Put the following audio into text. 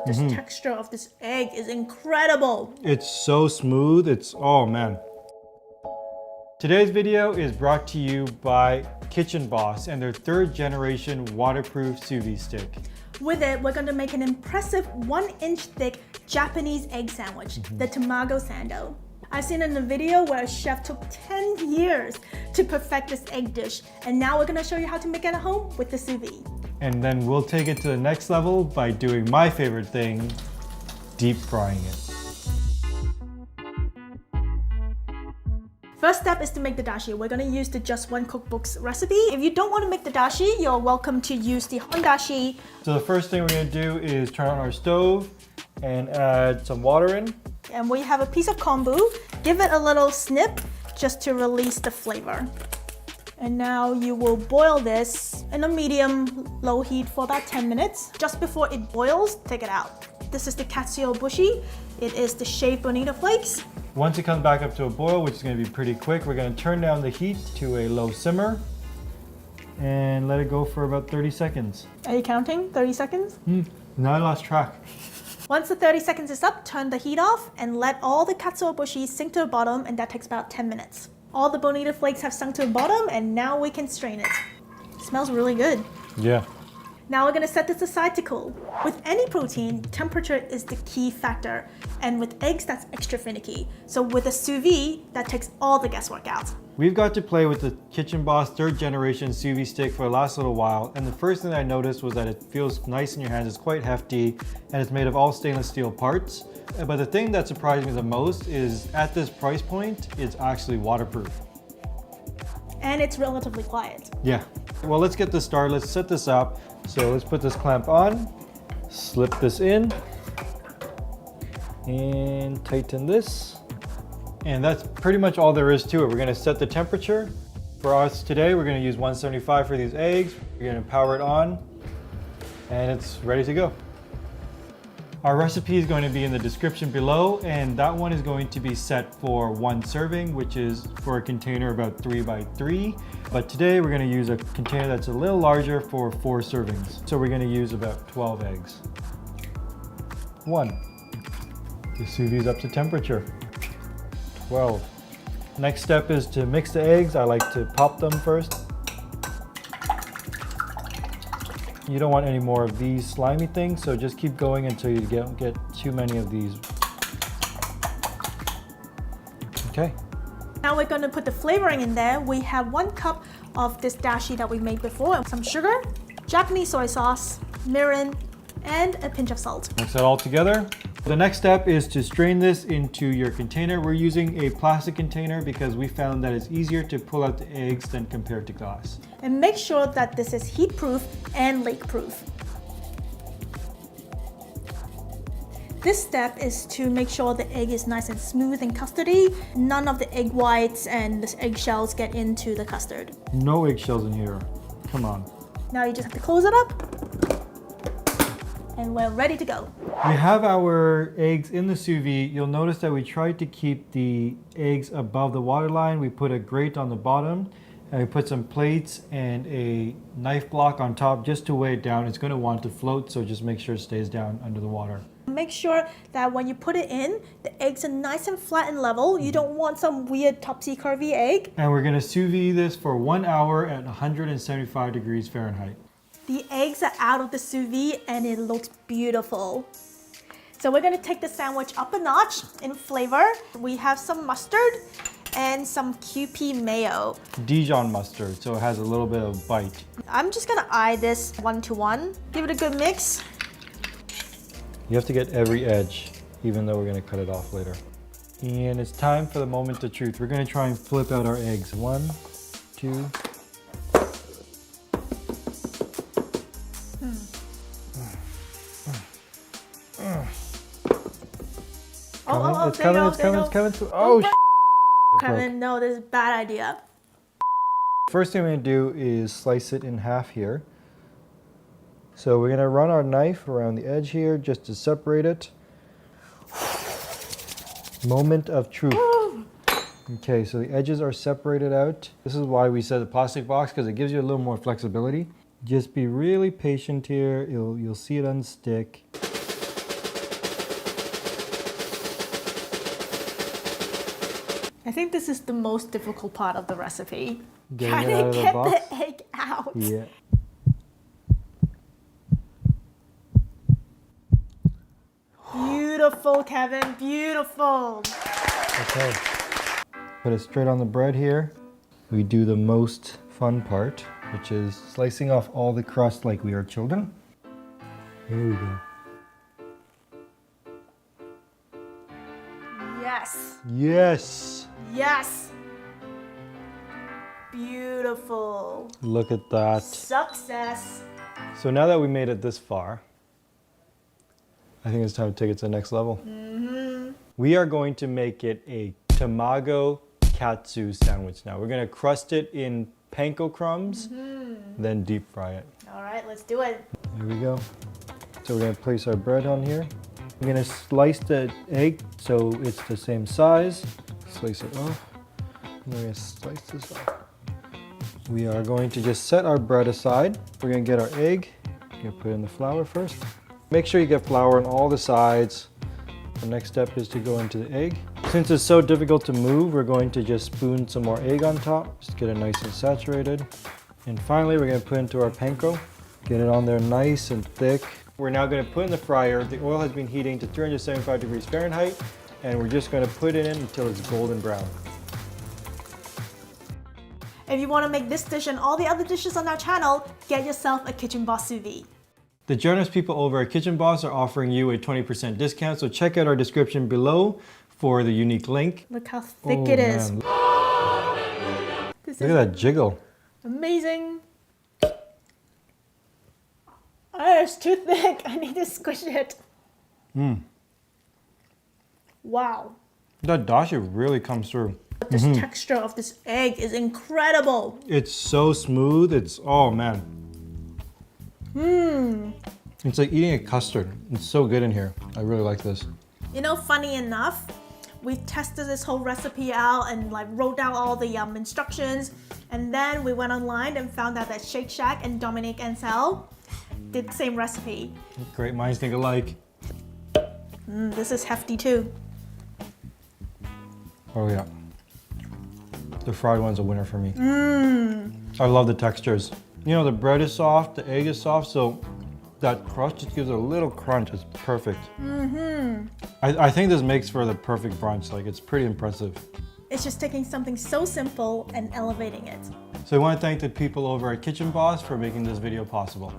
this texture of this egg is incredible. It's so smooth. Oh man. Today's video is brought to you by Kitchenboss and their 3rd generation waterproof sous vide stick. With it, we're going to make an impressive 1-inch thick Japanese egg sandwich, the Tamago Sando. I've seen in a video where a chef took 10 years to perfect this egg dish, and now we're going to show you how to make it at home with the sous vide. And then we'll take it to the next level by doing my favorite thing, deep frying it. First step is to make the dashi. We're going to use the Just One Cookbook's recipe. If you don't want to make the dashi, you're welcome to use the dashi. So the first thing we're going to do is turn on our stove and add some water in. And we have a piece of kombu. Give it a little snip just to release the flavor. And now you will boil this in a medium-low heat for about 10 minutes. Just before it boils, take it out. This is the Katsu bushi. It is the shaved bonito flakes. Once it comes back up to a boil, which is going to be pretty quick, we're going to turn down the heat to a low simmer and let it go for about 30 seconds. Are you counting? 30 seconds? Now I lost track. Once the 30 seconds is up, turn the heat off and let all the katsu bushi sink to the bottom, and that takes about 10 minutes. All the bonito flakes have sunk to the bottom, and now we can strain it. It smells really good. Yeah. Now we're gonna set this aside to cool. With any protein, temperature is the key factor. And with eggs, that's extra finicky. So with a sous vide, that takes all the guesswork out. We've got to play with the Kitchenboss 3rd generation sous vide stick for the last little while, and the first thing that I noticed was that it feels nice in your hands. It's quite hefty, and it's made of all stainless steel parts. But the thing that surprised me the most is at this price point, it's actually waterproof. And it's relatively quiet. Yeah. Well, let's get this started. Let's set this up. So let's put this clamp on, slip this in, and tighten this. And that's pretty much all there is to it. We're gonna set the temperature. For us today, we're gonna use 175 for these eggs. We're gonna power it on, and it's ready to go. Our recipe is going to be in the description below, and that one is going to be set for 1 serving, which is for a container about 3 by 3. But today we're going to use a container that's a little larger for 4 servings. So we're going to use about 12 eggs. 1. The sous vide is up to temperature. 12. Next step is to mix the eggs. I like to pop them first. You don't want any more of these slimy things, so just keep going until you don't get too many of these. Okay. Now we're going to put the flavoring in there. We have 1 cup of this dashi that we made before, some sugar, Japanese soy sauce, mirin, and a pinch of salt. Mix that all together. The next step is to strain this into your container. We're using a plastic container because we found that it's easier to pull out the eggs than compared to glass. And make sure that this is heat-proof and leak-proof. This step is to make sure the egg is nice and smooth and custardy. None of the egg whites and the eggshells get into the custard. No eggshells in here. Come on. Now you just have to close it up, and we're ready to go. We have our eggs in the sous vide. You'll notice that we tried to keep the eggs above the waterline. We put a grate on the bottom, and we put some plates and a knife block on top just to weigh it down. It's going to want to float, so just make sure it stays down under the water. Make sure that when you put it in, the eggs are nice and flat and level. You don't want some weird topsy-turvy egg. And we're going to sous vide this for 1 hour at 175 degrees Fahrenheit. The eggs are out of the sous vide and it looks beautiful. So we're going to take the sandwich up a notch in flavor. We have some mustard and some QP mayo. Dijon mustard, so it has a little bit of bite. I'm just going to eye this 1-to-1. Give it a good mix. You have to get every edge, even though we're going to cut it off later. And it's time for the moment of truth. We're going to try and flip out our eggs. 1, 2. It's coming. Oh, Kevin, no, this is a bad idea. First thing we're going to do is slice it in half here. So we're going to run our knife around the edge here just to separate it. Moment of truth. Okay, so the edges are separated out. This is why we said the plastic box, because it gives you a little more flexibility. Just be really patient here. You'll see it unstick. I think this is the most difficult part of the recipe. Getting Trying it out of to the get box? the egg out. Yeah. Beautiful, Kevin, beautiful. Okay. Put it straight on the bread here. We do the most fun part, which is slicing off all the crust like we are children. Here we go. Yes, Yes! yes. Beautiful. Look at that. Success. So now that we made it this far, I think it's time to take it to the next level. We are going to make it a Tamago Katsu sandwich now. We're going to crust it in panko crumbs, then deep fry it. All right, let's do it. Here we go. So we're going to place our bread on here. We're going to slice the egg so it's the same size. Slice it off. And we're going to slice this off. We are going to just set our bread aside. We're going to get our egg. We're going to put in the flour first. Make sure you get flour on all the sides. The next step is to go into the egg. Since it's so difficult to move, we're going to just spoon some more egg on top. Just get it nice and saturated. And finally, we're going to put into our panko. Get it on there nice and thick. We're now going to put in the fryer. The oil has been heating to 375 degrees Fahrenheit, and we're just going to put it in until it's golden brown. If you want to make this dish and all the other dishes on our channel, get yourself a Kitchenboss Sous Vide. The generous people over at Kitchenboss are offering you a 20% discount, so check out our description below for the unique link. Look how thick it is. Man. This Look is at that jiggle. amazing. Oh, it's too thick. I need to squish it. Wow. That dashi really comes through. This texture of this egg is incredible. It's so smooth. It's, oh man. It's like eating a custard. It's so good in here. I really like this. You know, funny enough, we tested this whole recipe out and like wrote down all the instructions, and then we went online and found out that Shake Shack and Dominique and Sal did the same recipe. Great minds think alike. This is hefty too. Oh yeah. The fried one's a winner for me. I love the textures. You know, the bread is soft, the egg is soft, so that crust just gives it a little crunch. It's perfect. I think this makes for the perfect brunch. Like, it's pretty impressive. It's just taking something so simple and elevating it. So I want to thank the people over at Kitchenboss for making this video possible.